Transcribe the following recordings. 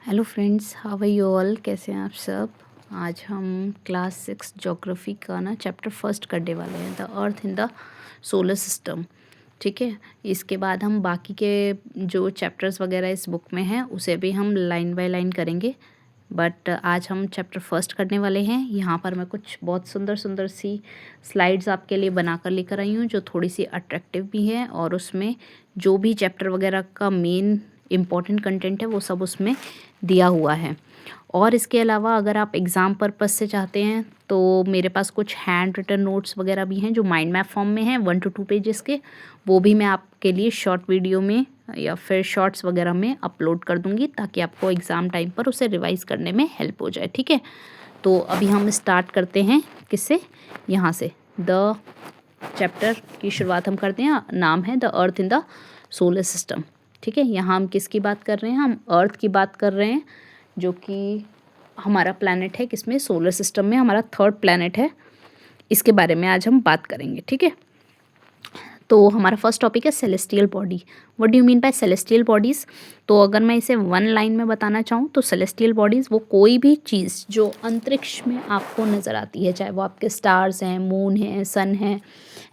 Hello friends, how are you all. कैसे हैं आप सब। आज हम क्लास 6 ज्योग्राफी का ना चैप्टर फर्स्ट करने वाले हैं, the earth in the solar system. ठीक है, इसके बाद हम बाकी के जो चैप्टर्स वगैरह इस बुक में हैं उसे भी हम लाइन बाय लाइन करेंगे, बट आज हम चैप्टर फर्स्ट करने वाले हैं। यहाँ पर मैं कुछ बहुत सुंदर सुंदर सी स्लाइड्स आपके लिए बनाकर लेकर आई हूँ जो थोड़ी सी अट्रैक्टिव भी है, और उसमें जो भी चैप्टर वगैरह का मेन इम्पॉर्टेंट कंटेंट है वो सब उसमें दिया हुआ है। और इसके अलावा अगर आप एग्ज़ाम पर्पस से चाहते हैं तो मेरे पास कुछ हैंड रिटन नोट्स वगैरह भी हैं जो माइंड मैप फॉर्म में हैं, 1 to 2 पेजेस के। वो भी मैं आपके लिए शॉर्ट वीडियो में या फिर शॉर्ट्स वगैरह में अपलोड कर दूंगी ताकि आपको एग्ज़ाम टाइम पर उसे रिवाइज़ करने में हेल्प हो जाए। ठीक है, तो अभी हम स्टार्ट करते हैं किससे, यहाँ से द चैप्टर की शुरुआत हम करते हैं। नाम है the earth in the solar system. ठीक है, यहाँ हम किसकी बात कर रहे हैं, हम अर्थ की बात कर रहे हैं जो कि हमारा प्लैनेट है, किसमें, सोलर सिस्टम में हमारा थर्ड प्लैनेट है। इसके बारे में आज हम बात करेंगे। ठीक है, तो हमारा फर्स्ट टॉपिक है celestial body. What do you mean by celestial bodies. तो अगर मैं इसे वन लाइन में बताना चाहूँ तो सेलेस्टियल बॉडीज़ वो कोई भी चीज़ जो अंतरिक्ष में आपको नज़र आती है, चाहे वो आपके स्टार्स हैं, मून हैं, सन हैं,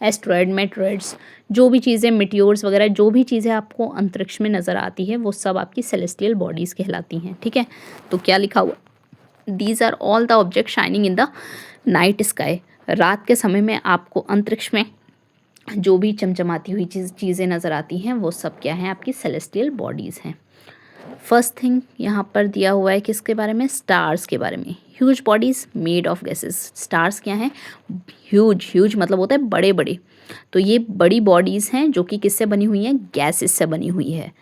एस्ट्रॉयड, मेट्रॉयड्स, जो भी चीज़ें, मिटियोर्स वगैरह, जो भी चीज़ें आपको अंतरिक्ष में नज़र आती है वो सब आपकी सेलेस्टियल बॉडीज़ कहलाती हैं। ठीक है, तो क्या लिखा हुआ, these are all the object shining in the night sky. रात के समय में आपको अंतरिक्ष में जो भी चमचमाती हुई चीज़ें नज़र आती हैं वो सब क्या हैं, आपकी सेलेस्टियल बॉडीज़ हैं। फर्स्ट थिंग यहाँ पर दिया हुआ है किसके बारे में, स्टार्स के बारे में। Huge bodies made of gases. Stars क्या हैं, ह्यूज, ह्यूज मतलब होता है बड़े बड़े। तो ये बड़ी बॉडीज़ हैं जो कि किससे बनी हुई हैं, गैसेस से बनी हुई है।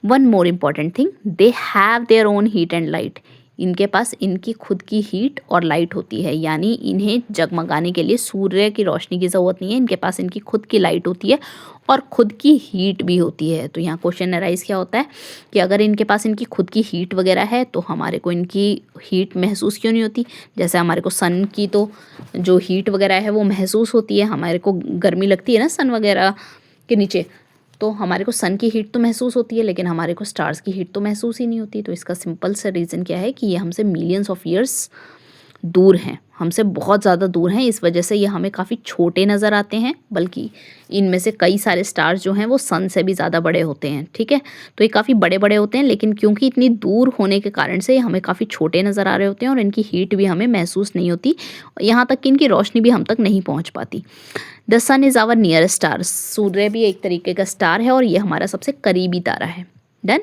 One more important thing, they have their own heat and light. इनके पास इनकी खुद की हीट और लाइट होती है, यानी इन्हें जगमगाने के लिए सूर्य की रोशनी की ज़रूरत नहीं है। इनके पास इनकी खुद की लाइट होती है और खुद की हीट भी होती है। तो यहाँ क्वेश्चन अराइज क्या होता है कि अगर इनके पास इनकी खुद की हीट वगैरह है तो हमारे को इनकी हीट महसूस क्यों नहीं होती। जैसे हमारे को सन की तो जो हीट वगैरह है वो महसूस होती है, हमारे को गर्मी लगती है ना सन वगैरह के नीचे, तो हमारे को सन की हीट तो महसूस होती है लेकिन हमारे को स्टार्स की हीट तो महसूस ही नहीं होती। तो इसका सिंपल सा रीज़न क्या है कि ये हमसे मिलियंस ऑफ ईयर्स दूर हैं, हमसे बहुत ज़्यादा दूर हैं। इस वजह से ये हमें काफ़ी छोटे नज़र आते हैं, बल्कि इनमें से कई सारे स्टार्स जो हैं वो सन से भी ज़्यादा बड़े होते हैं। ठीक है, तो ये काफ़ी बड़े बड़े होते हैं, लेकिन क्योंकि इतनी दूर होने के कारण से ये हमें काफ़ी छोटे नज़र आ रहे होते हैं और इनकी हीट भी हमें महसूस नहीं होती, यहाँ तक कि इनकी रोशनी भी हम तक नहीं पहुँच पाती। The sun is our nearest star. सूर्य भी एक तरीके का स्टार है और ये हमारा सबसे करीबी तारा है। डन।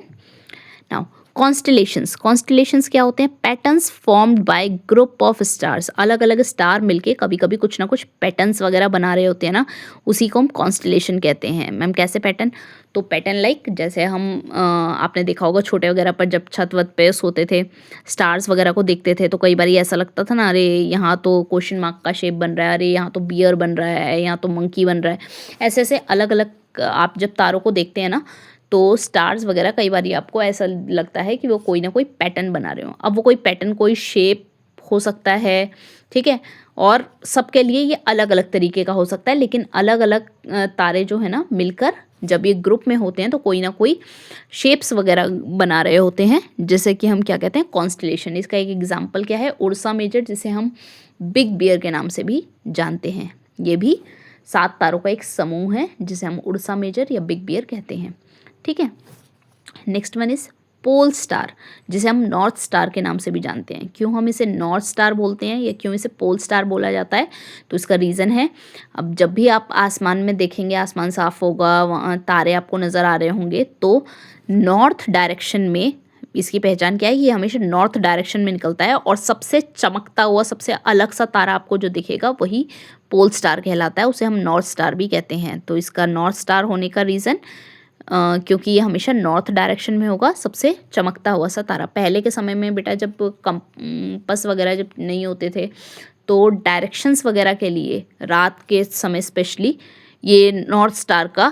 Now constellations. कॉन्स्टलेशंस क्या होते हैं, patterns formed by group of stars. अलग अलग स्टार मिलके कभी कभी कुछ ना कुछ पैटर्न्स वगैरह बना रहे होते हैं ना, उसी को हम कॉन्स्टलेशन कहते हैं। मैम कैसे पैटर्न, तो पैटर्न लाइक जैसे हम आपने देखा होगा छोटे वगैरह पर जब छत वत पे सोते थे, स्टार्स वगैरह को देखते थे तो कई बार ऐसा लगता था ना, अरे यहाँ तो क्वेश्चन मार्क का शेप बन रहा है, अरे यहाँ तो बियर बन रहा है, यहाँ तो मंकी बन रहा है। ऐसे ऐसे अलग अलग आप जब तारों को देखते हैं ना तो स्टार्स वगैरह कई बार आपको ऐसा लगता है कि वो कोई ना कोई पैटर्न बना रहे हो। अब वो कोई पैटर्न, कोई शेप हो सकता है, ठीक है, और सबके लिए ये अलग अलग तरीके का हो सकता है, लेकिन अलग अलग तारे जो है ना मिलकर जब ये ग्रुप में होते हैं तो कोई ना कोई शेप्स वगैरह बना रहे होते हैं, जैसे कि हम क्या कहते हैं, कॉन्स्टलेशन। इसका एक एग्जांपल क्या है, उर्सा मेजर, जिसे हम बिग बियर के नाम से भी जानते हैं। ये भी 7 तारों का एक समूह है जिसे हम उर्सा मेजर या बिग बियर कहते हैं। ठीक है, next one is pole star, जिसे हम नॉर्थ स्टार के नाम से भी जानते हैं। क्यों हम इसे नॉर्थ स्टार बोलते हैं या क्यों इसे पोल स्टार बोला जाता है, तो इसका रीज़न है, अब जब भी आप आसमान में देखेंगे, आसमान साफ होगा, वहाँ तारे आपको नज़र आ रहे होंगे, तो नॉर्थ डायरेक्शन में इसकी पहचान क्या है, ये हमेशा नॉर्थ डायरेक्शन में निकलता है और सबसे चमकता हुआ, सबसे अलग सा तारा आपको जो दिखेगा वही पोल स्टार कहलाता है, उसे हम नॉर्थ स्टार भी कहते हैं। तो इसका नॉर्थ स्टार होने का रीज़न क्योंकि ये हमेशा नॉर्थ डायरेक्शन में होगा, सबसे चमकता हुआ सा तारा। पहले के समय में बेटा जब कंपास वगैरह जब नहीं होते थे तो डायरेक्शंस वगैरह के लिए रात के समय स्पेशली ये नॉर्थ स्टार का,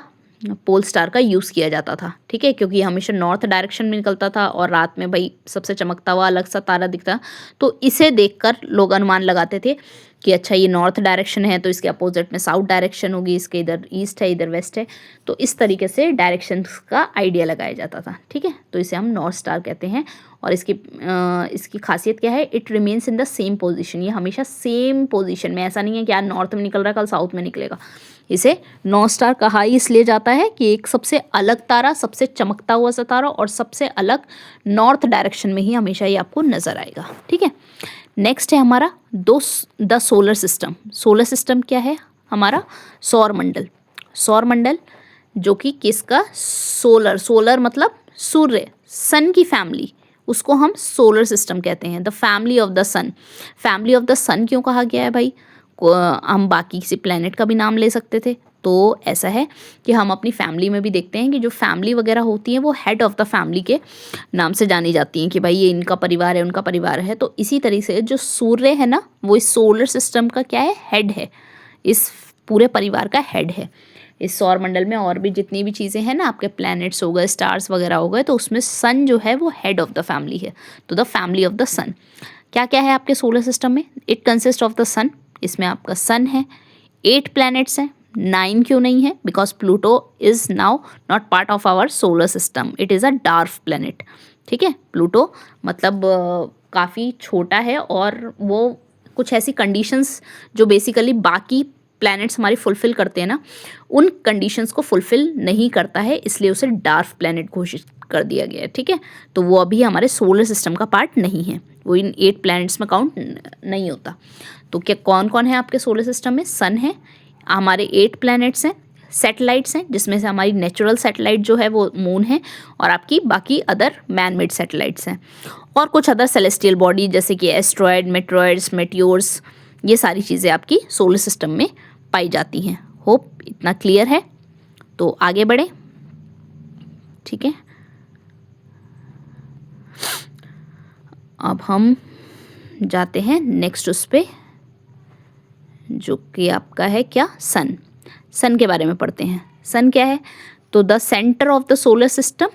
पोल स्टार का यूज़ किया जाता था। ठीक है, क्योंकि ये हमेशा नॉर्थ डायरेक्शन में निकलता था और रात में भाई सबसे चमकता हुआ अलग सा तारा दिखता, तो इसे देखकर लोग अनुमान लगाते थे कि अच्छा ये नॉर्थ डायरेक्शन है तो इसके अपोजिट में साउथ डायरेक्शन होगी, इसके इधर ईस्ट है इधर वेस्ट है। तो इस तरीके से डायरेक्शंस का आइडिया लगाया जाता था, ठीक है। तो इसे हम नॉर्थ स्टार कहते हैं। और इसकी खासियत क्या है, it remains in the same position, ये हमेशा सेम पोजीशन में, ऐसा नहीं है कि आज नॉर्थ में निकल रहा है कल साउथ में निकलेगा। इसे नॉर्थ स्टार कहा इसलिए जाता है कि एक सबसे अलग तारा, सबसे चमकता हुआ सा तारा और सबसे अलग नॉर्थ डायरेक्शन में ही हमेशा ये आपको नज़र आएगा, ठीक है। नेक्स्ट है हमारा the solar system. Solar system क्या है हमारा, सौर मंडल। सौर मंडल जो कि किसका, सोलर मतलब सूर्य, सन की फैमिली, उसको हम सोलर सिस्टम कहते हैं। The family of the sun. Family of the sun क्यों कहा गया है भाई, हम बाकी किसी प्लेनेट का भी नाम ले सकते थे। तो ऐसा है कि हम अपनी फैमिली में भी देखते हैं कि जो फैमिली वगैरह होती है वो हेड ऑफ़ द फैमिली के नाम से जानी जाती हैं कि भाई ये इनका परिवार है, उनका परिवार है। तो इसी तरीके से जो सूर्य है ना, वो इस सोलर सिस्टम का क्या है, हेड है, इस पूरे परिवार का हेड है। इस सौर मंडल में और भी जितनी भी चीज़ें हैं ना, आपके प्लैनेट्स हो गए, स्टार्स वगैरह हो गए, तो उसमें सन जो है वो हेड ऑफ़ द फैमिली है। तो द फैमिली ऑफ द सन क्या क्या है आपके सोलर सिस्टम में, इट कंसिस्ट ऑफ द सन। इसमें आपका सन है, 8 प्लैनेट्स हैं, 9 क्यों नहीं है, because Pluto is now not part of our solar system, it is a dark planet, ठीक है। प्लूटो मतलब काफ़ी छोटा है और वो कुछ ऐसी कंडीशंस जो बेसिकली बाकी प्लैनेट्स हमारी फुलफ़िल करते हैं ना, उन कंडीशंस को फुलफ़िल नहीं करता है, इसलिए उसे डार्क प्लैनेट घोषित कर दिया गया है, ठीक है। तो वो अभी हमारे सोलर सिस्टम का पार्ट नहीं है, वो इन 8 प्लैनेट्स में काउंट नहीं होता। तो क्या कौन कौन है आपके सोलर सिस्टम में, सन है, हमारे 8 प्लैनेट्स हैं, सैटेलाइट्स हैं जिसमें से हमारी नेचुरल सैटेलाइट जो है वो मून है, और आपकी बाकी अदर मैन मेड सैटेलाइट्स हैं, और कुछ अदर सेलेस्टियल बॉडी जैसे कि एस्ट्रॉयड, मेट्रॉयड्स, मेटियोर्स, ये सारी चीज़ें आपकी सोलर सिस्टम में पाई जाती हैं। होप इतना क्लियर है, तो आगे बढ़ें, ठीक है। अब हम जाते हैं नेक्स्ट उस पे, जो कि आपका है क्या, सन। सन के बारे में पढ़ते हैं। सन क्या है, तो the centre of the solar system.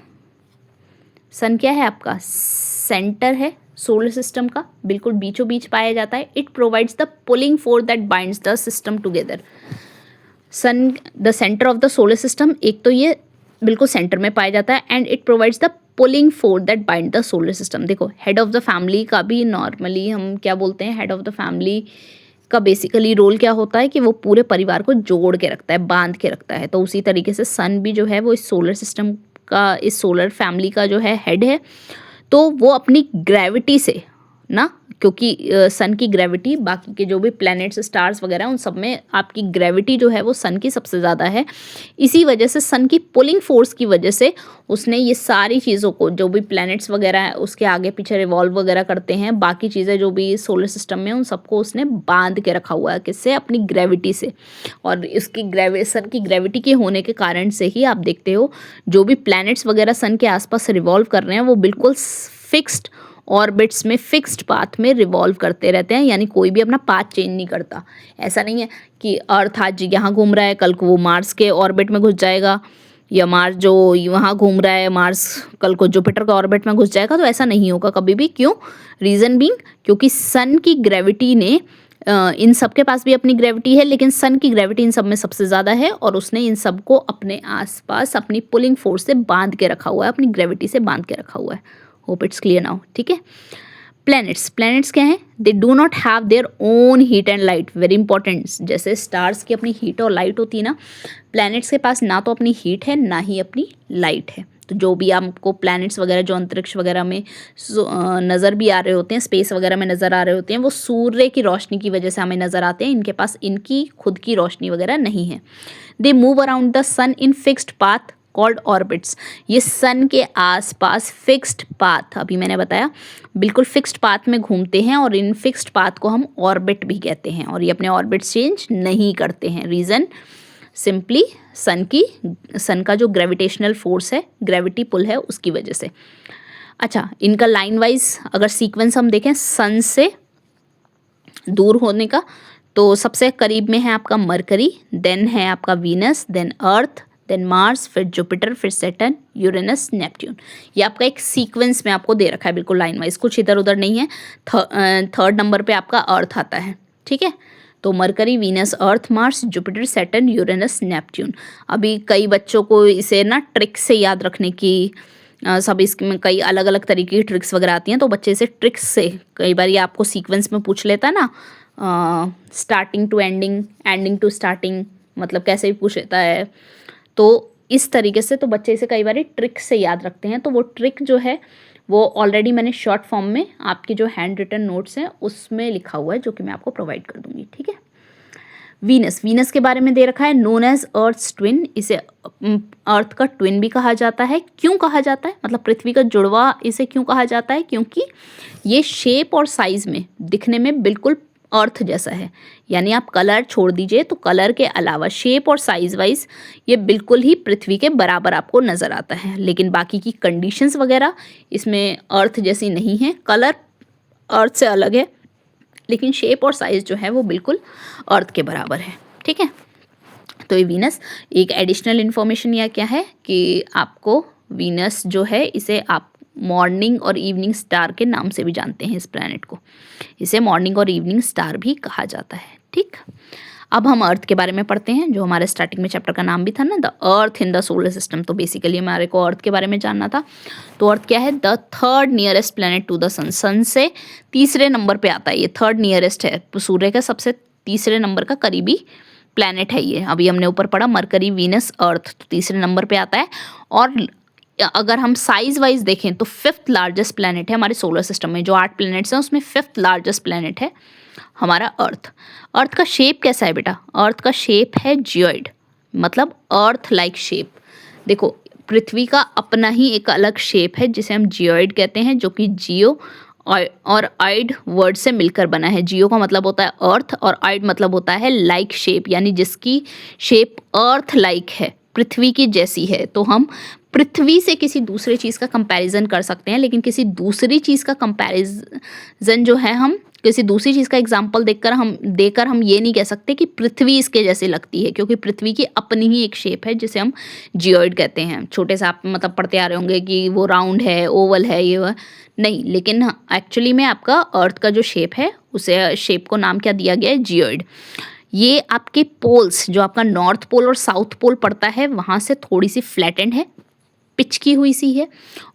Sun क्या है आपका, सेंटर है सोलर सिस्टम का, बिल्कुल बीचों बीच पाया जाता है। It provides the pulling force that binds the system together. Sun the centre of the solar system, एक तो ये बिल्कुल सेंटर में पाया जाता है, and it provides the pulling force that bind the solar system. देखो हेड ऑफ द फैमिली का भी नॉर्मली हम क्या बोलते हैं, हेड ऑफ द फैमिली का बेसिकली रोल क्या होता है कि वो पूरे परिवार को जोड़ के रखता है, बांध के रखता है। तो उसी तरीके से सन भी जो है वो इस सोलर सिस्टम का, इस सोलर फैमिली का जो है हेड है। तो वो अपनी ग्रेविटी से ना, क्योंकि सन की ग्रेविटी बाकी के जो भी प्लैनेट्स, स्टार्स वगैरह उन सब में आपकी ग्रेविटी जो है वो सन की सबसे ज़्यादा है। इसी वजह से सन की पुलिंग फोर्स की वजह से उसने ये सारी चीज़ों को, जो भी प्लैनेट्स वगैरह है उसके आगे पीछे रिवॉल्व वगैरह करते हैं, बाकी चीज़ें जो भी सोलर सिस्टम में, उन सबको उसने बांध के रखा हुआ है, किससे, अपनी ग्रेविटी से। और इसकी सन की ग्रेविटी के होने के कारण से ही आप देखते हो जो भी प्लैनेट्स वगैरह सन के आसपास रिवॉल्व कर रहे हैं वो बिल्कुल फिक्स्ड ऑर्बिट्स में, फिक्स्ड पाथ में रिवॉल्व करते रहते हैं, यानी कोई भी अपना पाथ चेंज नहीं करता। ऐसा नहीं है कि अर्थ आज यहाँ घूम रहा है कल को वो मार्स के ऑर्बिट में घुस जाएगा, या मार्स जो वहाँ घूम रहा है मार्स कल को जुपिटर के ऑर्बिट में घुस जाएगा। तो ऐसा नहीं होगा कभी भी। क्यों, रीज़न बीइंग क्योंकि सन की ग्रेविटी ने इन सब के पास भी अपनी ग्रेविटी है, लेकिन सन की ग्रेविटी इन सब में सबसे ज़्यादा है, और उसने इन सब को अपने आसपास अपनी पुलिंग फोर्स से बांध के रखा हुआ है, अपनी ग्रेविटी से बांध के रखा हुआ है। होप इट्स क्लियर नाउ, ठीक है। प्लैनेट्स क्या हैं, they do not have their own heat and light, very important. जैसे स्टार्स की अपनी हीट और लाइट होती है ना, प्लैनेट्स के पास ना तो अपनी हीट है ना ही अपनी लाइट है। तो जो भी आपको प्लैनेट्स वगैरह जो अंतरिक्ष वगैरह में नज़र भी आ रहे होते हैं, स्पेस वगैरह में नज़र आ रहे होते हैं, वो सूर्य की रोशनी की वजह से हमें नज़र आते हैं। इनके पास इनकी खुद की रोशनी वगैरह नहीं है। They move around the sun in fixed path called orbits. ये सन के आसपास फिक्स्ड पाथ, अभी मैंने बताया, बिल्कुल फिक्स्ड पाथ में घूमते हैं, और इन फिक्स्ड पाथ को हम ऑर्बिट भी कहते हैं, और ये अपने ऑर्बिट चेंज नहीं करते हैं। रीज़न सिंपली सन का जो ग्रेविटेशनल फोर्स है, ग्रेविटी पुल है, उसकी वजह से। अच्छा, इनका लाइन वाइज अगर सीक्वेंस हम देखें सन से दूर होने का, तो सबसे करीब में है आपका मरकरी, देन है आपका वीनस, देन अर्थ, देन मार्स, फिर जुपिटर, फिर सैटर्न, यूरेनस, नेपट्यून। ये आपका एक सीक्वेंस में आपको दे रखा है बिल्कुल लाइन वाइज, कुछ इधर उधर नहीं है। थर्ड नंबर पे आपका अर्थ आता है, ठीक है। तो Mercury, Venus, Earth, Mars, Jupiter, Saturn, Uranus, Neptune. अभी कई बच्चों को इसे ना ट्रिक से याद रखने की सब इसमें कई अलग अलग तरीके की ट्रिक्स वगैरह आती हैं, तो बच्चे इसे ट्रिक्स से, कई बार ये आपको सीक्वेंस में पूछ लेता है ना, starting to ending, ending to starting, मतलब कैसे भी पूछ लेता है, तो इस तरीके से तो बच्चे इसे कई बार ट्रिक से याद रखते हैं। तो वो ट्रिक जो है वो ऑलरेडी मैंने शॉर्ट फॉर्म में आपके जो हैंड रिटन नोट्स हैं उसमें लिखा हुआ है, जो कि मैं आपको प्रोवाइड कर दूंगी, ठीक है। वीनस, वीनस के बारे में दे रखा है, नोन एज अर्थ्स ट्विन, इसे अर्थ का ट्विन भी कहा जाता है। क्यों कहा जाता है, मतलब पृथ्वी का जुड़वा इसे क्यों कहा जाता है, क्योंकि ये शेप और साइज में दिखने में बिल्कुल अर्थ जैसा है। यानी आप कलर छोड़ दीजिए तो कलर के अलावा शेप और साइज वाइज ये बिल्कुल ही पृथ्वी के बराबर आपको नज़र आता है, लेकिन बाकी की कंडीशंस वगैरह इसमें अर्थ जैसी नहीं है। कलर अर्थ से अलग है, लेकिन शेप और साइज़ जो है वो बिल्कुल अर्थ के बराबर है, ठीक है। तो ये वीनस, एक एडिशनल इन्फॉर्मेशन यह क्या है कि आपको वीनस जो है इसे आप मॉर्निंग और इवनिंग स्टार के नाम से भी जानते हैं। इस प्लैनेट को इसे मॉर्निंग और इवनिंग स्टार भी कहा जाता है, ठीक। अब हम अर्थ के बारे में पढ़ते हैं, जो हमारे स्टार्टिंग में चैप्टर का नाम भी था ना, the earth in the solar system. तो बेसिकली हमारे को अर्थ के बारे में जानना था। तो अर्थ क्या है, the third nearest planet to the sun, sun से तीसरे नंबर पे आता है, ये थर्ड नियरेस्ट है, सूर्य का सबसे तीसरे नंबर का करीबी प्लैनेट है ये। अभी हमने ऊपर पढ़ा मरकरी, वीनस, अर्थ, तो तीसरे नंबर पे आता है। और अगर हम साइज वाइज देखें तो फिफ्थ लार्जेस्ट प्लैनेट है हमारे सोलर सिस्टम में। जो 8 प्लैनेट्स हैं उसमें फिफ्थ लार्जेस्ट प्लैनेट है हमारा अर्थ। अर्थ का शेप कैसा है बेटा, अर्थ का शेप है जियोइड, मतलब अर्थ लाइक शेप। देखो पृथ्वी का अपना ही एक अलग शेप है जिसे हम जियोइड कहते हैं, जो कि जियो और आइड वर्ड से मिलकर बना है। जियो का मतलब होता है अर्थ और आइड मतलब होता है लाइक शेप, यानी जिसकी शेप अर्थ लाइक है, पृथ्वी की जैसी है। तो हम पृथ्वी से किसी दूसरे चीज़ का कंपैरिजन कर सकते हैं, लेकिन किसी दूसरी चीज़ का कंपैरिजन जो है, हम किसी दूसरी चीज़ का एग्जाम्पल देकर हम ये नहीं कह सकते कि पृथ्वी इसके जैसे लगती है, क्योंकि पृथ्वी की अपनी ही एक शेप है जिसे हम जियोइड कहते हैं। छोटे से आप मतलब पढ़ते आ रहे होंगे कि वो राउंड है, ओवल है, ये वह नहीं, लेकिन एक्चुअली में आपका अर्थ का जो शेप है उसे शेप को नाम क्या दिया गया है, जियोइड। ये आपके पोल्स, जो आपका नॉर्थ पोल और साउथ पोल पड़ता है, वहाँ से थोड़ी सी फ्लैटेंड है, पिचकी हुई सी है,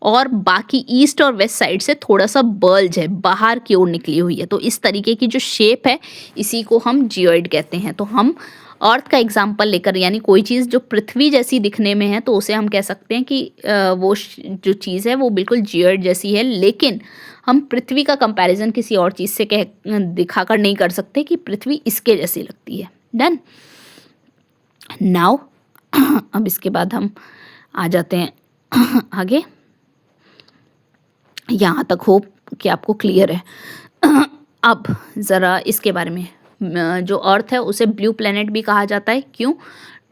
और बाकी ईस्ट और वेस्ट साइड से थोड़ा सा बल्ज है, बाहर की ओर निकली हुई है। तो इस तरीके की जो शेप है इसी को हम जियोइड कहते हैं। तो हम अर्थ का एग्जाम्पल लेकर, यानी कोई चीज़ जो पृथ्वी जैसी दिखने में है, तो उसे हम कह सकते हैं कि वो जो चीज़ है वो बिल्कुल जियोइड जैसी है। लेकिन हम पृथ्वी का कंपैरिजन किसी और चीज़ से दिखाकर नहीं कर सकते कि पृथ्वी इसके जैसी लगती है। डन। नाउ अब इसके बाद हम आ जाते हैं आगे। यहाँ तक होप कि आपको क्लियर है। अब ज़रा इसके बारे में, जो अर्थ है उसे ब्लू प्लैनेट भी कहा जाता है। क्यों?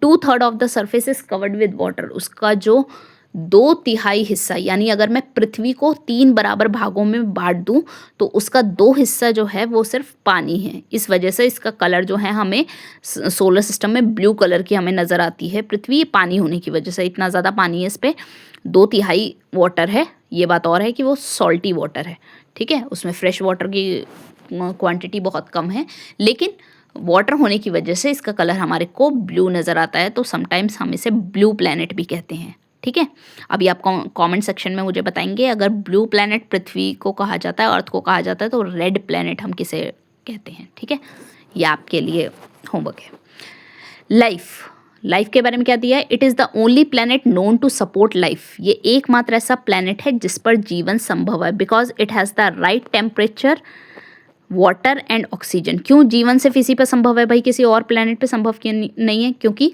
2/3 of the surface is covered with water. उसका जो 2/3 हिस्सा, यानी अगर मैं पृथ्वी को 3 बराबर भागों में बांट दूं तो उसका 2 हिस्सा जो है वो सिर्फ पानी है। इस वजह से इसका कलर जो है हमें सोलर सिस्टम में ब्लू कलर की हमें नज़र आती है। पृथ्वी पानी होने की वजह से, इतना ज़्यादा पानी है इस पर, 2/3 वाटर है। ये बात और है कि वो सॉल्टी वाटर है, ठीक है, उसमें फ्रेश वाटर की क्वांटिटी बहुत कम है, लेकिन वाटर होने की वजह से इसका कलर हमारे को ब्लू नज़र आता है। तो समटाइम्स हम इसे ब्लू प्लैनेट भी कहते हैं, ठीक है। अभी आप कमेंट सेक्शन में मुझे बताएंगे, अगर ब्लू प्लैनेट पृथ्वी को कहा जाता है, अर्थ को कहा जाता है, तो रेड प्लैनेट हम किसे कहते हैं, ठीक है। ये आपके लिए होमवर्क है। लाइफ के बारे में क्या दिया है? It is the only planet known to support life. ये एकमात्र ऐसा प्लैनेट है जिस पर जीवन संभव है, because it has the right temperature, water and oxygen. क्यों जीवन सिर्फ इसी पर संभव है भाई, किसी और प्लैनेट पे संभव क्यों नहीं है? क्योंकि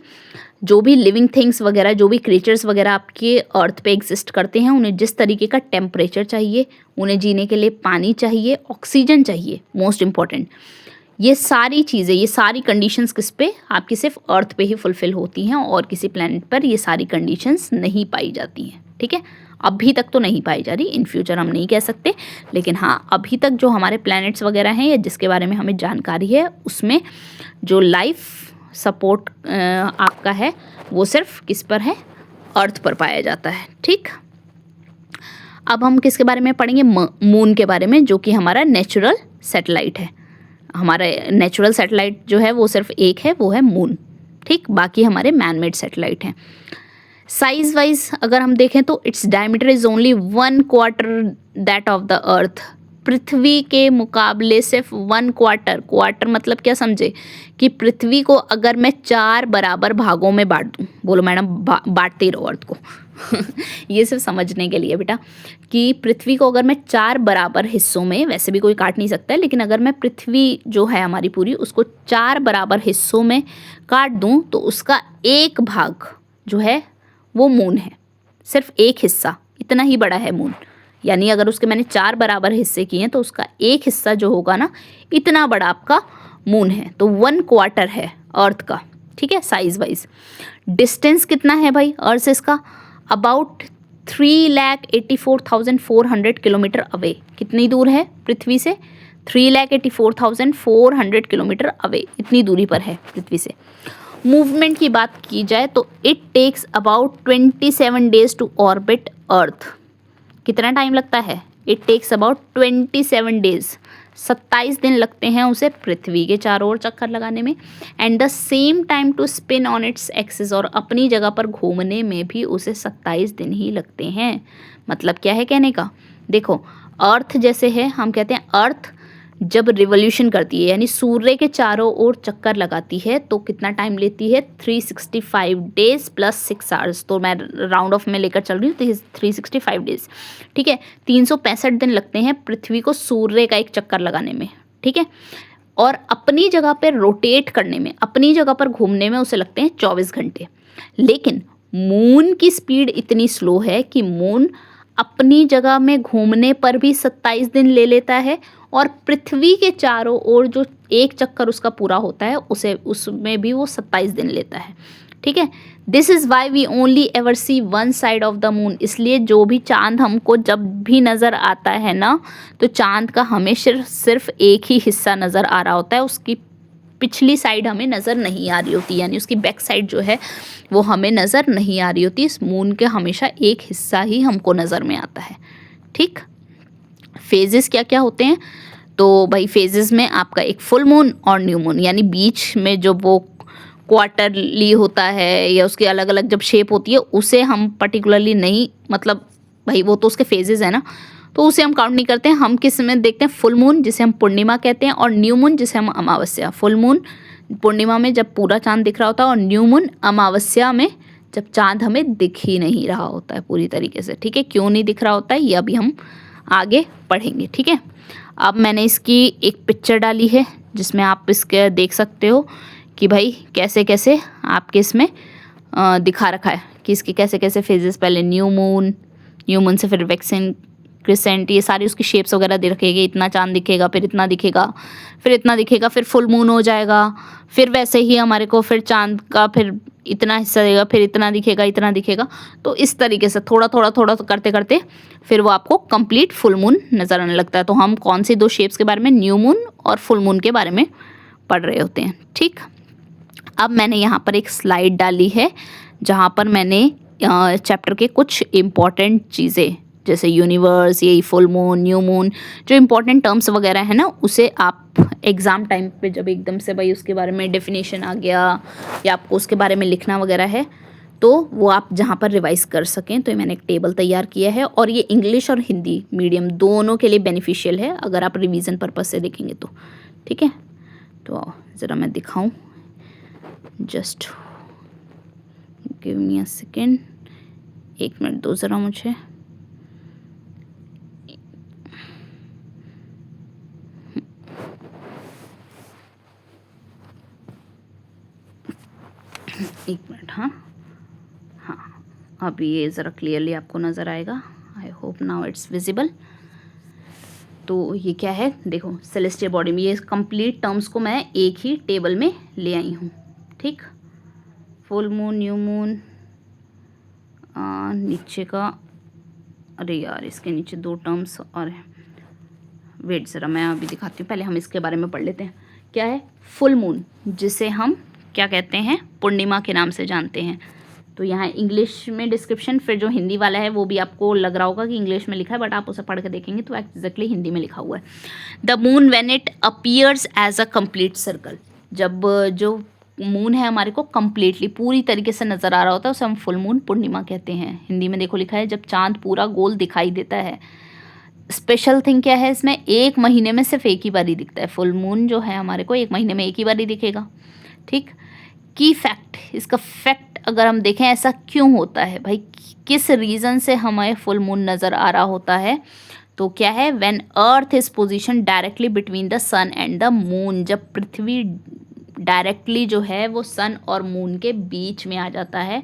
जो भी लिविंग थिंग्स वगैरह, जो भी क्रिएचर्स वगैरह आपके अर्थ पे एग्जिस्ट करते हैं, उन्हें जिस तरीके का टेम्परेचर चाहिए, उन्हें जीने के लिए पानी चाहिए, ऑक्सीजन चाहिए, मोस्ट इम्पॉर्टेंट, ये सारी चीज़ें, ये सारी कंडीशंस किस पे? आपकी सिर्फ अर्थ पे ही फुलफ़िल होती हैं, और किसी प्लैनेट पर ये सारी कंडीशंस नहीं पाई जाती हैं, ठीक है। अभी तक तो नहीं पाई जा रही, इन फ्यूचर हम नहीं कह सकते, लेकिन हाँ अभी तक जो हमारे प्लैनेट्स वगैरह हैं या जिसके बारे में हमें जानकारी है, उसमें जो लाइफ सपोर्ट आपका है वो सिर्फ किस पर है? अर्थ पर पाया जाता है, ठीक। अब हम किसके बारे में पढ़ेंगे? मून के बारे में, जो कि हमारा नेचुरल सैटेलाइट है। हमारा नेचुरल सैटेलाइट जो है वो सिर्फ एक है, वो है मून, ठीक। बाकी हमारे मैन मेड सैटेलाइट हैं। साइज वाइज अगर हम देखें तो its diameter is only 1/4 that of the Earth. पृथ्वी के मुकाबले सिर्फ 1/4, क्वार्टर मतलब क्या समझे कि पृथ्वी को अगर मैं 4 बराबर भागों में बांट दूँ, बोलो मैडम बांटते रहो अर्थ को ये सिर्फ समझने के लिए बेटा, कि पृथ्वी को अगर मैं 4 बराबर हिस्सों में, वैसे भी कोई काट नहीं सकता है, लेकिन अगर मैं पृथ्वी जो है हमारी पूरी उसको 4 बराबर हिस्सों में काट दूँ तो उसका एक भाग जो है वो मून है, सिर्फ एक हिस्सा, इतना ही बड़ा है मून। यानी अगर उसके मैंने 4 बराबर हिस्से किए हैं तो उसका एक हिस्सा जो होगा ना, इतना बड़ा आपका मून है। तो 1/4 है अर्थ का, ठीक है, साइज वाइज। डिस्टेंस कितना है भाई अर्थ से इसका? About 3,84,400 kilometre away. कितनी दूर है पृथ्वी से? 3,84,400 किलोमीटर अवे, इतनी दूरी पर है पृथ्वी से। मूवमेंट की बात की जाए तो it takes about 27 days to orbit Earth. कितना टाइम लगता है? इट टेक्स अबाउट 27 डेज, 27 दिन लगते हैं उसे पृथ्वी के चारों ओर चक्कर लगाने में। And the same time to spin on its axis, और अपनी जगह पर घूमने में भी उसे 27 दिन ही लगते हैं। मतलब क्या है कहने का? देखो अर्थ जैसे है, हम कहते हैं अर्थ जब रिवॉल्यूशन करती है यानी सूर्य के चारों ओर चक्कर लगाती है तो कितना टाइम लेती है? 365 डेज प्लस 6 आवर्स। तो मैं राउंड ऑफ में लेकर चल रही हूँ, तो 365 डेज, ठीक है। 365 दिन लगते हैं पृथ्वी को सूर्य का एक चक्कर लगाने में, ठीक है। और अपनी जगह पर रोटेट करने में, अपनी जगह पर घूमने में उसे लगते हैं 24 घंटे। लेकिन मून की स्पीड इतनी स्लो है कि मून अपनी जगह में घूमने पर भी 27 दिन ले लेता है, और पृथ्वी के चारों ओर जो एक चक्कर उसका पूरा होता है उसमें भी वो 27 दिन लेता है, ठीक है। This is why we only ever see one side of the moon. इसलिए जो भी चांद हमको जब भी नज़र आता है ना, तो चांद का हमें सिर्फ एक ही हिस्सा नज़र आ रहा होता है, उसकी पिछली साइड हमें नज़र नहीं आ रही होती, यानी उसकी बैक साइड जो है वो हमें नज़र नहीं आ रही होती। इस मून के हमेशा एक हिस्सा ही हमको नज़र में आता है, ठीक। फेजेस क्या क्या होते हैं? तो भाई फेजेस में आपका एक फुल मून और न्यू मून, यानी बीच में जो वो क्वार्टरली होता है या उसकी अलग अलग जब शेप होती है उसे हम पर्टिकुलरली नहीं, मतलब भाई वो तो उसके फेजेस है ना, तो उसे हम काउंट नहीं करते हैं। हम किस में देखते हैं? फुल मून जिसे हम पूर्णिमा कहते हैं, और न्यू मून जिसे हम अमावस्या। फुल मून पूर्णिमा में जब पूरा चांद दिख रहा होता है, और न्यू मून अमावस्या में जब चांद हमें दिख ही नहीं रहा होता है पूरी तरीके से, ठीक है। क्यों नहीं दिख रहा होता है ये अभी हम आगे पढ़ेंगे, ठीक है। अब मैंने इसकी एक पिक्चर डाली है जिसमें आप इसके देख सकते हो कि भाई कैसे कैसे आपके इसमें दिखा रखा है कि इसके कैसे कैसे फेजेस। पहले न्यू मून से फिर वेक्सेंट, क्रिसेंट, ये सारी उसकी शेप्स वगैरह दे रखेगी। इतना चांद दिखेगा, फिर इतना दिखेगा, फिर इतना दिखेगा, फिर फुल मून हो जाएगा, फिर वैसे ही हमारे को फिर चांद का फिर इतना हिस्सा देगा, फिर इतना दिखेगा, इतना दिखेगा। तो इस तरीके से थोड़ा थोड़ा थोड़ा करते करते फिर वो आपको कंप्लीट फुल मून नज़र आने लगता है। तो हम कौन सी दो शेप्स के बारे में, न्यू मून और फुल मून के बारे में पढ़ रहे होते हैं, ठीक। अब मैंने यहाँ पर एक स्लाइड डाली है जहाँ पर मैंने चैप्टर के कुछ इम्पॉर्टेंट चीज़ें जैसे यूनिवर्स, यही फुल मून, न्यू मून, जो इम्पोर्टेंट टर्म्स वगैरह है ना, उसे आप एग्ज़ाम टाइम पे जब एकदम से भाई उसके बारे में डेफिनेशन आ गया या आपको उसके बारे में लिखना वगैरह है तो वो आप जहाँ पर रिवाइज़ कर सकें। तो मैंने एक टेबल तैयार किया है और ये इंग्लिश और हिंदी मीडियम दोनों के लिए बेनिफिशियल है अगर आप रिवीजन पर्पज़ से देखेंगे तो, ठीक है। तो ज़रा मैं दिखाऊँ, just give me a second, 1 minute दो ज़रा मुझे। एक मिनट, हाँ, अभी ये ज़रा क्लियरली आपको नज़र आएगा। I hope now it's visible. तो ये क्या है, देखो सेलेस्टियल बॉडी में ये कंप्लीट टर्म्स को मैं एक ही टेबल में ले आई हूँ, ठीक। फुल मून, न्यू मून, नीचे का, अरे यार इसके नीचे 2 टर्म्स और वेट ज़रा मैं अभी दिखाती हूँ, पहले हम इसके बारे में पढ़ लेते हैं। क्या है फुल मून, जिसे हम क्या कहते हैं, पूर्णिमा के नाम से जानते हैं, तो यहाँ इंग्लिश में डिस्क्रिप्शन, फिर जो हिंदी वाला है वो भी आपको लग रहा होगा कि इंग्लिश में लिखा है, बट आप उसे पढ़ के देखेंगे तो एग्जैक्टली हिंदी में लिखा हुआ है। The moon when it appears as a complete circle, जब जो मून है हमारे को कंप्लीटली पूरी तरीके से नज़र आ रहा होता है उसे हम फुल मून पूर्णिमा कहते हैं। हिंदी में देखो लिखा है जब चांद पूरा गोल दिखाई देता है। स्पेशल थिंग क्या है इसमें, एक महीने में सिर्फ एक ही बार ही दिखता है। फुल मून जो है हमारे को एक महीने में एक ही बार ही दिखेगा। ठीक, की फैक्ट, इसका फैक्ट अगर हम देखें ऐसा क्यों होता है भाई, किस रीज़न से हमें फुल मून नज़र आ रहा होता है, तो क्या है, when earth is position directly between the sun and the moon, जब पृथ्वी डायरेक्टली जो है वो सन और मून के बीच में आ जाता है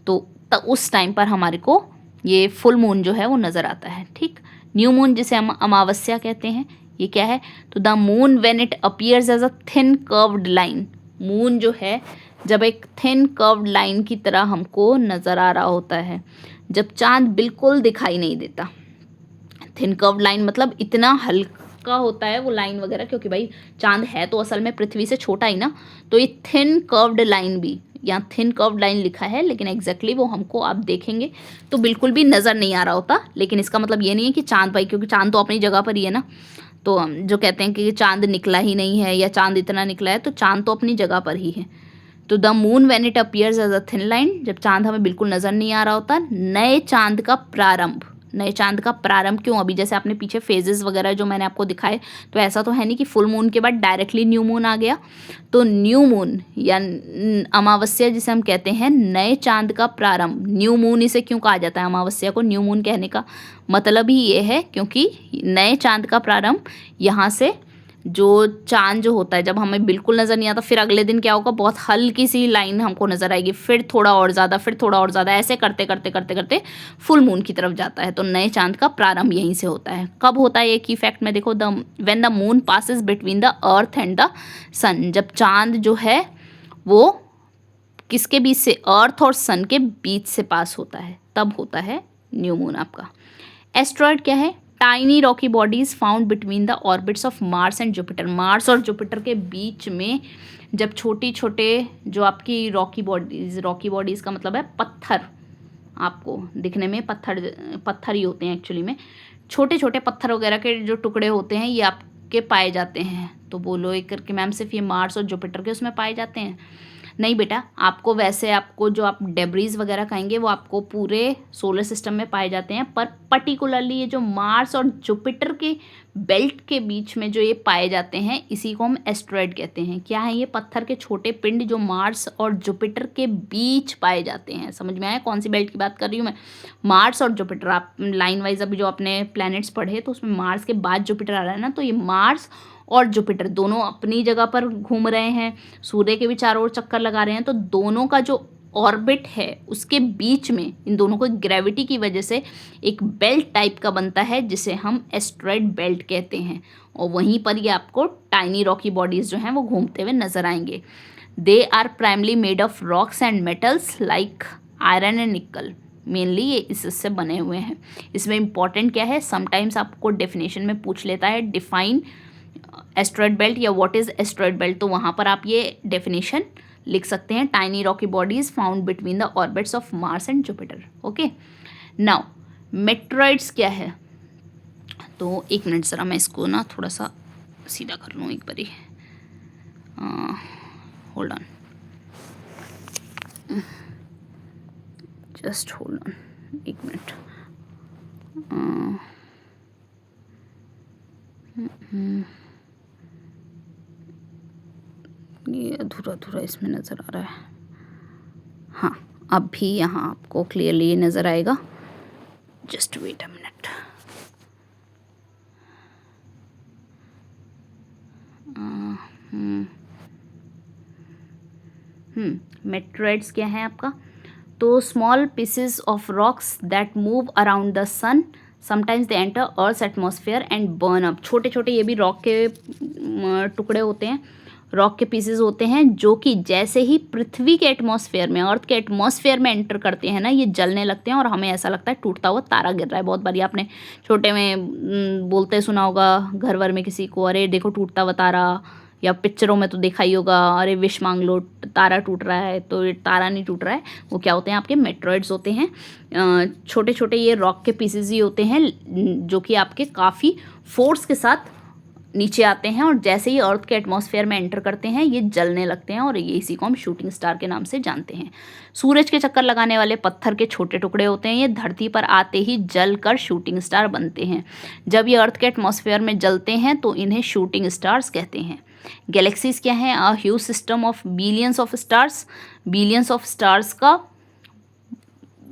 तो उस टाइम पर हमारे को ये फुल मून जो है वो नज़र आता है। ठीक, न्यू मून जिसे हम अमावस्या कहते हैं, ये क्या है, तो the moon when it appears as a thin curved line, moon जो है जब एक थिन कर्व्ड लाइन की तरह हमको नज़र आ रहा होता है, जब चांद बिल्कुल दिखाई नहीं देता। थिन कर्व्ड लाइन मतलब इतना हल्का होता है वो लाइन वगैरह, क्योंकि भाई चांद है तो असल में पृथ्वी से छोटा ही ना, तो ये थिन कर्व्ड लाइन भी, यहाँ थिन कर्व्ड लाइन लिखा है लेकिन एग्जैक्टली वो हमको आप देखेंगे तो बिल्कुल भी नज़र नहीं आ रहा होता। लेकिन इसका मतलब ये नहीं है कि चांद भाई, क्योंकि चांद तो अपनी जगह पर ही है ना, तो हम जो कहते हैं कि चांद निकला ही नहीं है या चांद इतना निकला है, तो चांद तो अपनी जगह पर ही है। तो the moon when it appears as a thin line, जब चांद हमें बिल्कुल नज़र नहीं आ रहा होता, नए चांद का प्रारंभ। नए चांद का प्रारंभ क्यों, अभी जैसे आपने पीछे फेजेस वगैरह जो मैंने आपको दिखाए, तो ऐसा तो है नहीं कि फुल मून के बाद डायरेक्टली न्यू मून आ गया। तो न्यू मून या अमावस्या जिसे हम कहते हैं नए चांद का प्रारंभ, न्यू मून इसे क्यों कहा जाता है, अमावस्या को न्यू मून कहने का मतलब ही ये है क्योंकि नए चांद का प्रारंभ यहाँ से जो चांद जो होता है जब हमें बिल्कुल नज़र नहीं आता, फिर अगले दिन क्या होगा, बहुत हल्की सी लाइन हमको नज़र आएगी, फिर थोड़ा और ज़्यादा, फिर थोड़ा और ज़्यादा, ऐसे करते करते करते करते फुल मून की तरफ जाता है। तो नए चांद का प्रारंभ यहीं से होता है। कब होता है ये की फैक्ट में देखो, the when the moon passes between the Earth and the sun, जब चांद जो है वो किसके बीच से, अर्थ और सन के बीच से पास होता है, तब होता है न्यू मून आपका। एस्ट्रॉयड क्या है, tiny Rocky bodies found between the orbits of Mars and Jupiter, Mars और जुपिटर के बीच में जब छोटी छोटे जो आपकी रॉकी बॉडीज़ का मतलब है पत्थर, आपको दिखने में पत्थर ही होते हैं एक्चुअली में, छोटे छोटे पत्थर वगैरह के जो टुकड़े होते हैं ये आपके पाए जाते हैं। तो बोलो एक करके मैम सिर्फ ये मार्स और जुपिटर के उसमें पाए जाते हैं, नहीं बेटा, आपको वैसे आपको जो आप डेब्रीज वगैरह कहेंगे वो आपको पूरे सोलर सिस्टम में पाए जाते हैं, पर पर्टिकुलरली ये जो मार्स और जुपिटर के बेल्ट के बीच में जो ये पाए जाते हैं इसी को हम एस्ट्रॉयड कहते हैं। क्या है ये, पत्थर के छोटे पिंड जो मार्स और जुपिटर के बीच पाए जाते हैं। समझ में आया कौन सी बेल्ट की बात कर रही हूँ मैं, मार्स और जुपिटर। आप लाइन वाइज अभी जो आपने प्लैनेट्स पढ़े तो उसमें मार्स के बाद जुपिटर आ रहा है ना, तो ये मार्स और जुपिटर दोनों अपनी जगह पर घूम रहे हैं, सूर्य के भी चारों ओर चक्कर लगा रहे हैं, तो दोनों का जो ऑर्बिट है उसके बीच में इन दोनों को ग्रेविटी की वजह से एक बेल्ट टाइप का बनता है जिसे हम एस्ट्रॉयड बेल्ट कहते हैं, और वहीं पर ये आपको टाइनी रॉकी बॉडीज़ जो हैं वो घूमते हुए नजर आएंगे। They are primarily made of rocks and metals like iron and nickel, mainly ये इससे बने हुए हैं। इसमें इंपॉर्टेंट क्या है, समटाइम्स आपको डेफिनेशन में पूछ लेता है डिफाइन एस्ट्रॉयड बेल्ट या व्हाट इज एस्ट्रॉयड बेल्ट, तो वहाँ पर आप ये डेफिनेशन लिख सकते हैं, tiny Rocky bodies found between the orbits of Mars and Jupiter. Okay, now meteoroids क्या है, तो एक मिनट ज़रा मैं इसको ना थोड़ा सा सीधा कर लूँ एक बारी, hold on, just hold on एक मिनट। ये अधूरा अधूरा इसमें नज़र आ रहा है, हाँ अब भी यहाँ आपको क्लियरली नज़र आएगा, just wait a minute. Meteoroids क्या है आपका, तो small pieces of rocks that move around the sun, sometimes they enter earth atmosphere and burn up. छोटे छोटे ये भी रॉक के टुकड़े होते हैं, रॉक के पीसेस होते हैं जो कि जैसे ही पृथ्वी के एटमॉस्फेयर में, अर्थ के एटमॉस्फेयर में एंटर करते हैं ना, ये जलने लगते हैं और हमें ऐसा लगता है टूटता हुआ तारा गिर रहा है। बहुत बारी आपने छोटे में बोलते सुना होगा घर वर में किसी को, अरे देखो टूटता हुआ तारा, या पिक्चरों में तो देखा ही होगा, अरे विश मांग लो, तारा टूट रहा है, तो ये तारा नहीं टूट रहा है, वो क्या होते हैं आपके मेट्रॉइड्स होते हैं। छोटे छोटे ये रॉक के पीसेज ही होते हैं जो कि आपके काफ़ी फोर्स के साथ नीचे आते हैं, और जैसे ही अर्थ के एटमॉस्फेयर में एंटर करते हैं ये जलने लगते हैं, और ये इसी को हम शूटिंग स्टार के नाम से जानते हैं। सूरज के चक्कर लगाने वाले पत्थर के छोटे टुकड़े होते हैं, ये धरती पर आते ही जल कर शूटिंग स्टार बनते हैं। जब ये अर्थ के एटमॉस्फेयर में जलते हैं तो इन्हें शूटिंग स्टार्स कहते हैं। गैलेक्सीज क्या हैं? A huge system of billions of stars. Billions of stars का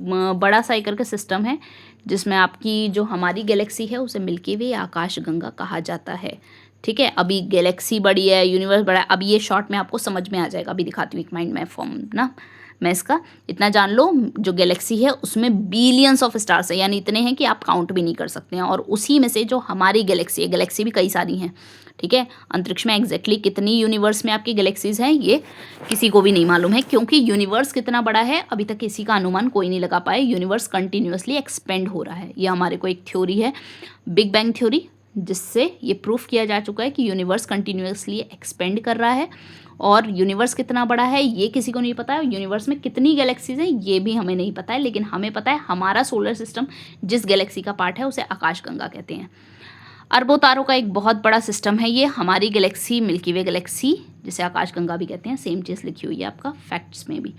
बड़ा सा एक करके सिस्टम है, जिसमें आपकी जो हमारी गैलेक्सी है उसे मिल्की वे या आकाशगंगा कहा जाता है। ठीक है, अभी गैलेक्सी बड़ी है, यूनिवर्स बड़ा है, अभी ये शॉर्ट में आपको समझ में आ जाएगा, अभी दिखाती हूँ एक माइंड मैप फॉर्म ना। मैं इसका इतना जान लो, जो गैलेक्सी है उसमें बिलियंस ऑफ स्टार्स है, यानी इतने हैं कि आप काउंट भी नहीं कर सकते हैं, और उसी में से जो हमारी गैलेक्सी है, गैलेक्सी भी कई सारी हैं। ठीक है, अंतरिक्ष में एग्जैक्टली कितनी यूनिवर्स में आपकी गैलेक्सीज हैं ये किसी को भी नहीं मालूम है, क्योंकि यूनिवर्स कितना बड़ा है अभी तक किसी का अनुमान कोई नहीं लगा पाए। यूनिवर्स कंटिन्यूअसली एक्सपेंड हो रहा है, ये हमारे को एक थ्योरी है, बिग बैंग थ्योरी, जिससे ये प्रूफ किया जा चुका है कि यूनिवर्स कंटिन्यूअसली एक्सपेंड कर रहा है। और यूनिवर्स कितना बड़ा है ये किसी को नहीं पता है, यूनिवर्स में कितनी गैलेक्सीज हैं ये भी हमें नहीं पता है, लेकिन हमें पता है हमारा सोलर सिस्टम जिस गैलेक्सी का पार्ट है उसे आकाशगंगा कहते हैं। अरबों तारों का एक बहुत बड़ा सिस्टम है ये। हमारी गैलेक्सी मिल्की वे गैलेक्सी, जिसे आकाशगंगा भी कहते हैं, सेम चीज़ लिखी हुई है आपका फैक्ट्स में भी।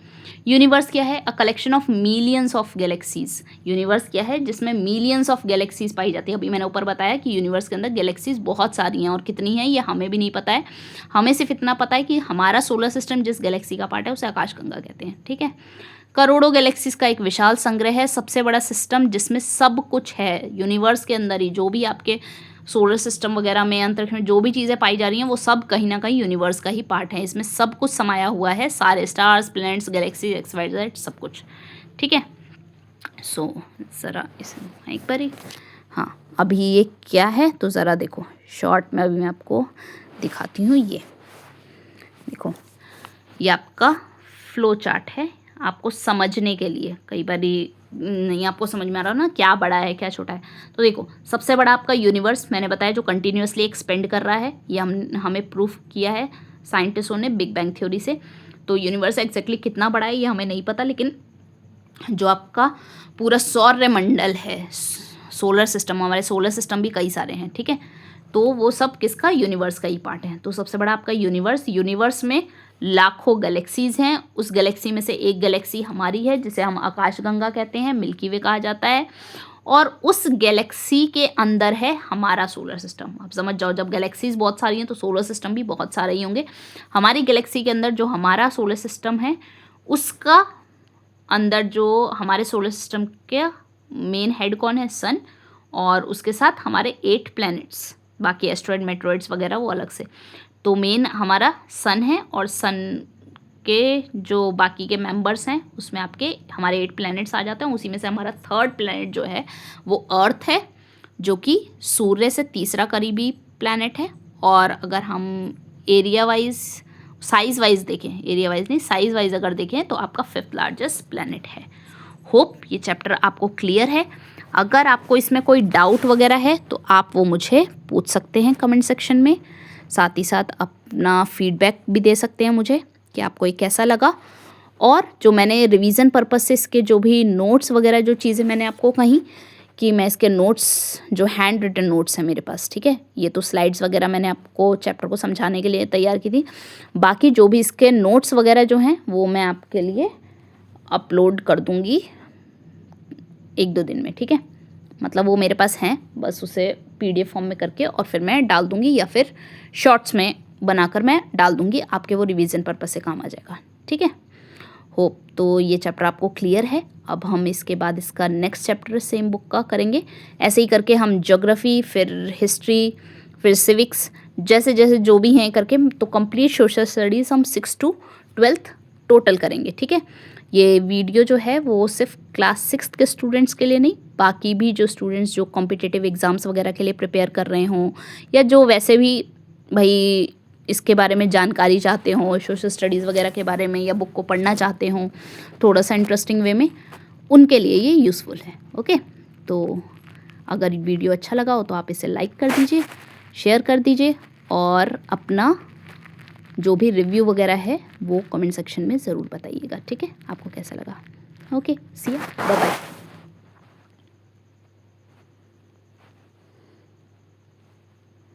यूनिवर्स क्या है? A collection of millions of galaxies. Universe क्या है? जिसमें मिलियंस ऑफ गैलेक्सीज पाई जाती है। अभी मैंने ऊपर बताया कि यूनिवर्स के अंदर गैलेक्सीज बहुत सारी हैं, और कितनी हैं ये हमें भी नहीं पता है। हमें सिर्फ इतना पता है कि हमारा सोलर सिस्टम जिस गैलेक्सी का पार्ट है उसे आकाशगंगा कहते हैं। ठीक है, करोड़ों गैलेक्सीज का एक विशाल संग्रह है, सबसे बड़ा सिस्टम जिसमें सब कुछ है। यूनिवर्स के अंदर ही जो भी आपके सोलर सिस्टम वगैरह में, अंतरिक्ष में जो भी चीज़ें पाई जा रही हैं वो सब कहीं ना कहीं यूनिवर्स का ही पार्ट है। इसमें सब कुछ समाया हुआ है, सारे stars, planets, galaxy, X Y Z, सब कुछ। ठीक है, सो ज़रा इस एक बार ही, हाँ अभी ये क्या है तो ज़रा देखो शॉर्ट में, अभी मैं आपको दिखाती हूँ। ये देखो, ये आपका फ्लो चार्ट है, आपको समझने के लिए। कई बार नहीं आपको समझ में आ रहा हो ना क्या बड़ा है क्या छोटा है, तो देखो सबसे बड़ा आपका यूनिवर्स मैंने बताया जो कंटिन्यूअसली एक्सपेंड कर रहा है, ये हमें प्रूफ किया है साइंटिस्टों ने बिग बैंग थ्योरी से। तो यूनिवर्स एग्जैक्टली कितना बड़ा है ये हमें नहीं पता, लेकिन जो आपका पूरा सौरमंडल है, सोलर सिस्टम, हमारे सोलर सिस्टम भी कई सारे हैं। ठीक है, तो वो सब किसका? यूनिवर्स का ही पार्ट है। तो सबसे बड़ा आपका यूनिवर्स में लाखों गैलेक्सीज हैं। उस गैलेक्सी में से एक गैलेक्सी हमारी है जिसे हम आकाशगंगा कहते हैं, मिल्की वे कहा जाता है, और उस गैलेक्सी के अंदर है हमारा सोलर सिस्टम। आप समझ जाओ, जब गैलेक्सीज बहुत सारी हैं तो सोलर सिस्टम भी बहुत सारे ही होंगे। हमारी गैलेक्सी के अंदर जो हमारा सोलर सिस्टम है उसका अंदर जो हमारे सोलर सिस्टम के मेन हेड कौन है? सन, और उसके साथ हमारे 8 प्लैनेट्स, बाकी एस्ट्रॉयड मेट्रॉइड्स वगैरह वो अलग से। तो मेन हमारा सन है, और सन के जो बाकी के मेंबर्स हैं उसमें आपके हमारे 8 प्लैनेट्स आ जाते हैं। उसी में से हमारा 3rd प्लैनेट जो है वो अर्थ है, जो कि सूर्य से तीसरा करीबी प्लैनेट है। और अगर हम एरिया वाइज, साइज़ वाइज देखें, एरिया वाइज नहीं साइज़ वाइज अगर देखें, तो आपका 5th लार्जेस्ट प्लैनेट है। होप ये चैप्टर आपको क्लियर है। अगर आपको इसमें कोई डाउट वगैरह है तो आप वो मुझे पूछ सकते हैं कमेंट सेक्शन में। साथ ही साथ अपना फीडबैक भी दे सकते हैं मुझे कि आपको ये कैसा लगा। और जो मैंने रिवीजन पर्पस से इसके जो भी नोट्स वगैरह जो चीज़ें मैंने आपको कही कि मैं इसके नोट्स, जो हैंड रिटन नोट्स हैं मेरे पास, ठीक है, ये तो स्लाइड्स वगैरह मैंने आपको चैप्टर को समझाने के लिए तैयार की थी। बाकी जो भी इसके नोट्स वगैरह जो हैं वो मैं आपके लिए अपलोड कर दूँगी 1-2 दिन में। ठीक है, मतलब वो मेरे पास हैं, बस उसे PDF फॉर्म में करके और फिर मैं डाल दूँगी, या फिर शॉर्ट्स में बनाकर मैं डाल दूँगी, आपके वो रिवीजन पर्पस से काम आ जाएगा। ठीक है, होप तो ये चैप्टर आपको क्लियर है। अब हम इसके बाद इसका नेक्स्ट चैप्टर सेम बुक का करेंगे। ऐसे ही करके हम ज्योग्राफी, फिर हिस्ट्री, फिर सिविक्स, जैसे जैसे जो भी हैं करके, तो कंप्लीट सोशल स्टडीज़ हम 6 to 12th टोटल करेंगे। ठीक है, ये वीडियो जो है वो सिर्फ क्लास 6th के स्टूडेंट्स के लिए नहीं, बाकी भी जो स्टूडेंट्स जो कॉम्पिटिटिव एग्ज़ाम्स वगैरह के लिए प्रिपेयर कर रहे हों, या जो वैसे भी भाई इसके बारे में जानकारी चाहते हों, सोशल स्टडीज़ वगैरह के बारे में, या बुक को पढ़ना चाहते हों थोड़ा सा इंटरेस्टिंग वे में, उनके लिए ये यूज़फुल है। ओके, तो अगर वीडियो अच्छा लगा हो तो आप इसे लाइक कर दीजिए, शेयर कर दीजिए, और अपना जो भी रिव्यू वगैरह है वो कमेंट सेक्शन में ज़रूर बताइएगा, ठीक है, आपको कैसा लगा। Okay, see you, bye bye.